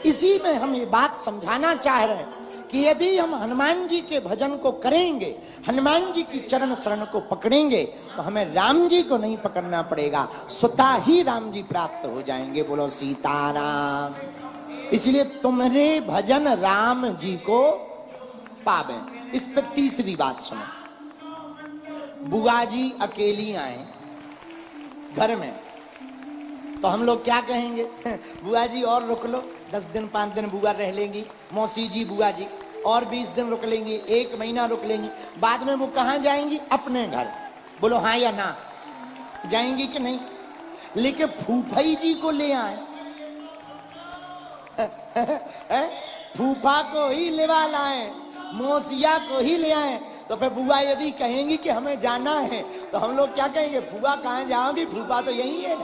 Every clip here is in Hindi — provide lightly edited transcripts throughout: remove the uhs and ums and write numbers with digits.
इसी में हम ये बात समझाना चाह रहे हैं कि यदि हम हनुमान जी के भजन को करेंगे, हनुमान जी की चरण शरण को पकड़ेंगे, तो हमें राम जी को नहीं पकड़ना पड़ेगा, स्वतः ही राम जी प्राप्त हो जाएंगे। बोलो सीताराम। इसलिए तुम्हारे भजन राम जी को पावे। इस पे तीसरी बात सुनो। बुआ जी अकेली आए घर में, तो हम लोग क्या कहेंगे? बुआ जी और रुक लो, 10 दिन 5 दिन बुआ रह लेंगी, मौसी जी बुआ जी और 20 दिन रुक लेंगी, 1 महीना रुक लेंगी। बाद में वो कहाँ जाएंगी? अपने घर। बोलो हाँ या ना? जाएंगी कि नहीं? लेकिन फूफाई जी को ले आए, फूफा को ही लेवा लाए, मौसिया को ही ले आए, तो फिर बुआ यदि कहेंगी कि हमें जाना है, तो हम लोग क्या कहेंगे? फूफा कहाँ जाओगी? फूफा तो यही है,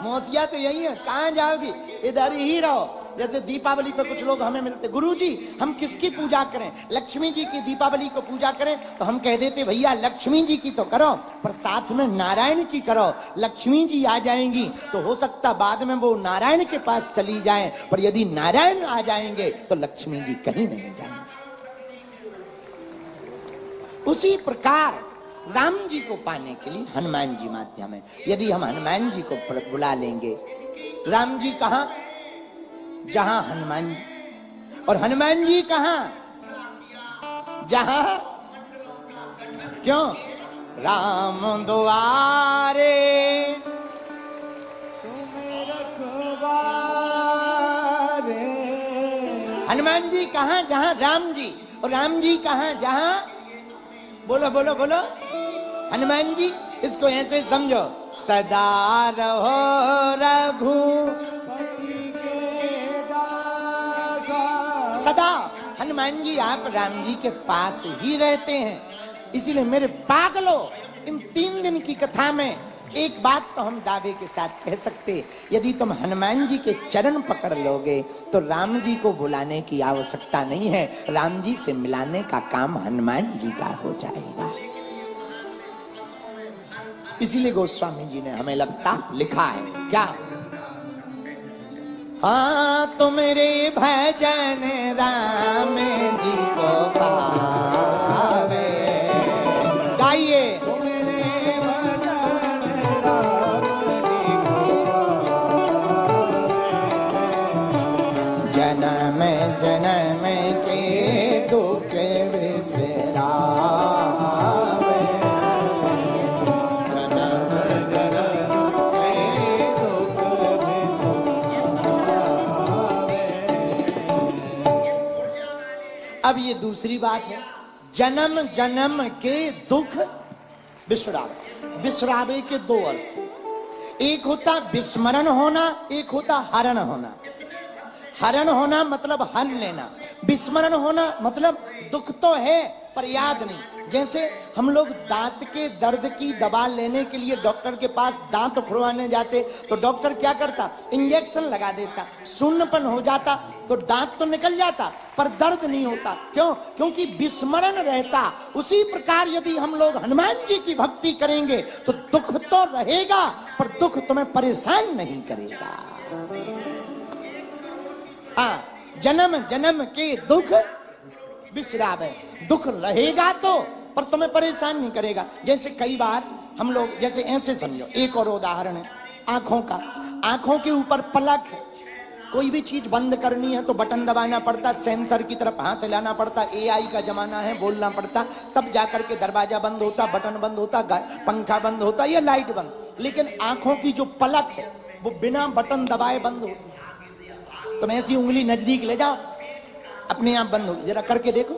मौसिया तो यही है, कहाँ जाओगी? इधर ही रहो। जैसे दीपावली पे कुछ लोग हमें मिलते, गुरुजी हम किसकी पूजा करें? लक्ष्मी जी की दीपावली को पूजा करें, तो हम कह देते भैया लक्ष्मी जी की तो करो, पर साथ में नारायण की करो। लक्ष्मी जी आ जाएंगी तो हो सकता बाद में वो नारायण के पास चली जाएं, पर यदि नारायण आ जाएंगे तो लक्ष्मी जी कहीं नहीं जाएंगे। उसी प्रकार राम जी को पाने के लिए हनुमान जी माध्यम है। यदि हम हनुमान जी को बुला लेंगे, राम जी कहां? जहां हनुमान जी। और हनुमान जी कहां? जहां क्यों? राम द्वारे तुम्हें रखवारे। हनुमान जी कहां? जहां राम जी। और राम जी कहां? जहां, बोलो बोलो बोलो, हनुमान जी। इसको ऐसे समझो, सदा रहो रघुपति के दास। सदा हनुमान जी आप राम जी के पास ही रहते हैं। इसीलिए मेरे पागलों, इन 3 दिन की कथा में एक बात तो हम दावे के साथ कह सकते, यदि तुम हनुमान जी के चरण पकड़ लोगे तो राम जी को बुलाने की आवश्यकता नहीं है, राम जी से मिलाने का काम हनुमान जी का हो जाएगा। इसीलिए गोस्वामी जी ने हमें लगता लिखा है क्या? हाँ तो मेरे भजन राम जी को पावे। गाइए। जन्म जन्म के दुख बिसरावे, जन्म जन्म के दुख बिसरावे। अब ये दूसरी बात है, जन्म जन्म के दुख बिसरावे। बिसरावे के 2 अर्थ, एक होता विस्मरण होना, एक होता हरण होना। हरण होना मतलब हर लेना, विस्मरण होना मतलब दुख तो है पर याद नहीं। जैसे हम लोग दांत के दर्द की दवा लेने के लिए डॉक्टर के पास दांत उखड़वाने जाते, तो डॉक्टर क्या करता? इंजेक्शन लगा देता, शून्यपन हो जाता, तो दांत तो निकल जाता पर दर्द नहीं होता। क्यों? क्योंकि विस्मरण रहता। उसी प्रकार यदि हम लोग हनुमान जी की भक्ति करेंगे तो दुख तो रहेगा पर दुख तुम्हें परेशान नहीं करेगा। हाँ, जन्म जन्म के दुख बिसरावे। दुख रहेगा तो पर तुम्हें परेशान नहीं करेगा। जैसे कई बार हम लोग, जैसे ऐसे समझो, एक और उदाहरण है आंखों का। आंखों के ऊपर पलक है, कोई भी चीज बंद करनी है तो बटन दबाना पड़ता, सेंसर की तरफ हाथ हिलाना पड़ता, AI का जमाना है, बोलना पड़ता, तब जाकर के दरवाजा बंद होता, बटन बंद होता, पंखा बंद होता या लाइट बंद। लेकिन आंखों की जो पलक है वो बिना बटन दबाए बंद होती। तुम ऐसी उंगली नजदीक ले जाओ, अपने आप बंद हो, जरा करके देखो।